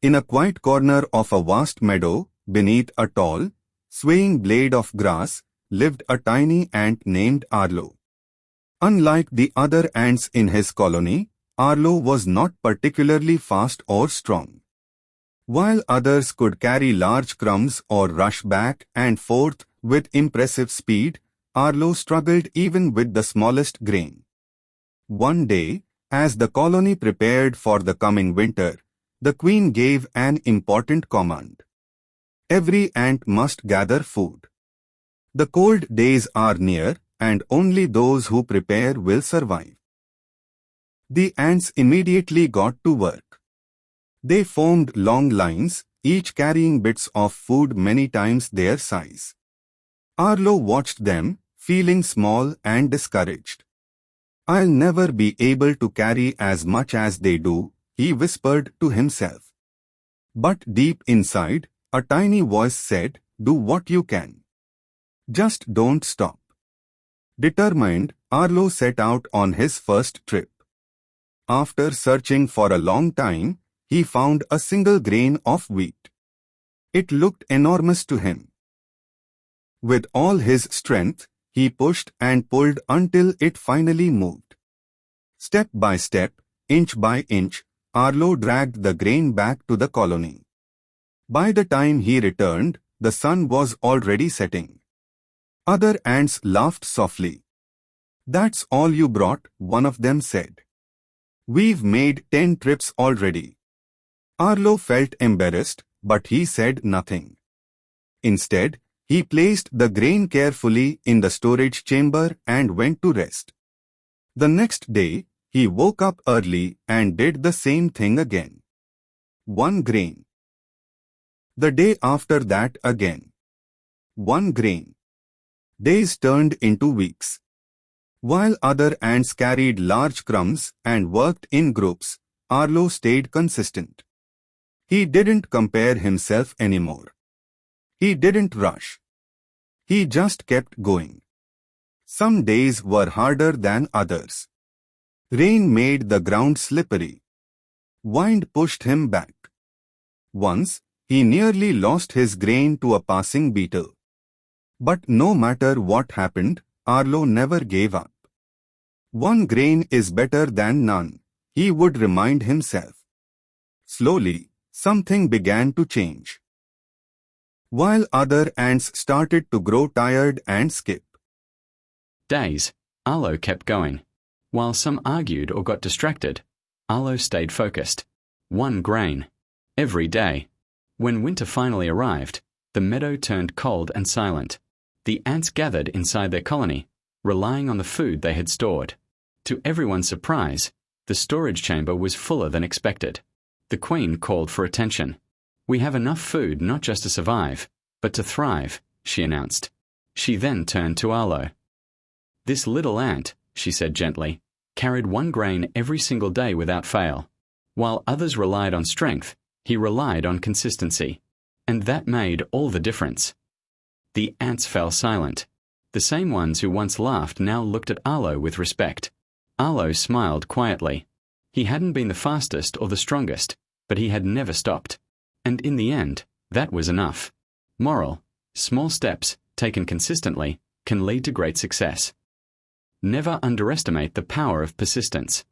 In a quiet corner of a vast meadow, beneath a tall, swaying blade of grass, lived a tiny ant named Arlo. Unlike the other ants in his colony, Arlo was not particularly fast or strong. While others could carry large crumbs or rush back and forth with impressive speed, Arlo struggled even with the smallest grain. One day, as the colony prepared for the coming winter, the queen gave an important command. Every ant must gather food. The cold days are near, and only those who prepare will survive. The ants immediately got to work. They formed long lines, each carrying bits of food many times their size. Arlo watched them, feeling small and discouraged. "I'll never be able to carry as much as they do," he whispered to himself. But deep inside, a tiny voice said, "Do what you can. Just don't stop." Determined, Arlo set out on his first trip. After searching for a long time, he found a single grain of wheat. It looked enormous to him. With all his strength, he pushed and pulled until it finally moved. Step by step, inch by inch, Arlo dragged the grain back to the colony. By the time he returned, the sun was already setting. Other ants laughed softly. "That's all you brought," one of them said. "We've made 10 trips already." Arlo felt embarrassed, but he said nothing. Instead, he placed the grain carefully in the storage chamber and went to rest. The next day, he woke up early and did the same thing again. 1 grain. The day after that again. 1 grain. Days turned into weeks. While other ants carried large crumbs and worked in groups, Arlo stayed consistent. He didn't compare himself anymore. He didn't rush. He just kept going. Some days were harder than others. Rain made the ground slippery. Wind pushed him back. Once, he nearly lost his grain to a passing beetle. But no matter what happened, Arlo never gave up. 1 grain is better than none, he would remind himself. Slowly, something began to change. While other ants started to grow tired and skip. Days, Arlo kept going. While some argued or got distracted, Arlo stayed focused. 1 grain. Every day. When winter finally arrived, the meadow turned cold and silent. The ants gathered inside their colony, relying on the food they had stored. To everyone's surprise, the storage chamber was fuller than expected. The queen called for attention. "We have enough food not just to survive, but to thrive," she announced. She then turned to Arlo. "This little ant," she said gently, "carried 1 grain every single day without fail. While others relied on strength, he relied on consistency. And that made all the difference." The ants fell silent. The same ones who once laughed now looked at Arlo with respect. Arlo smiled quietly. He hadn't been the fastest or the strongest, but he had never stopped. And in the end, that was enough. Moral: small steps, taken consistently, can lead to great success. Never underestimate the power of persistence.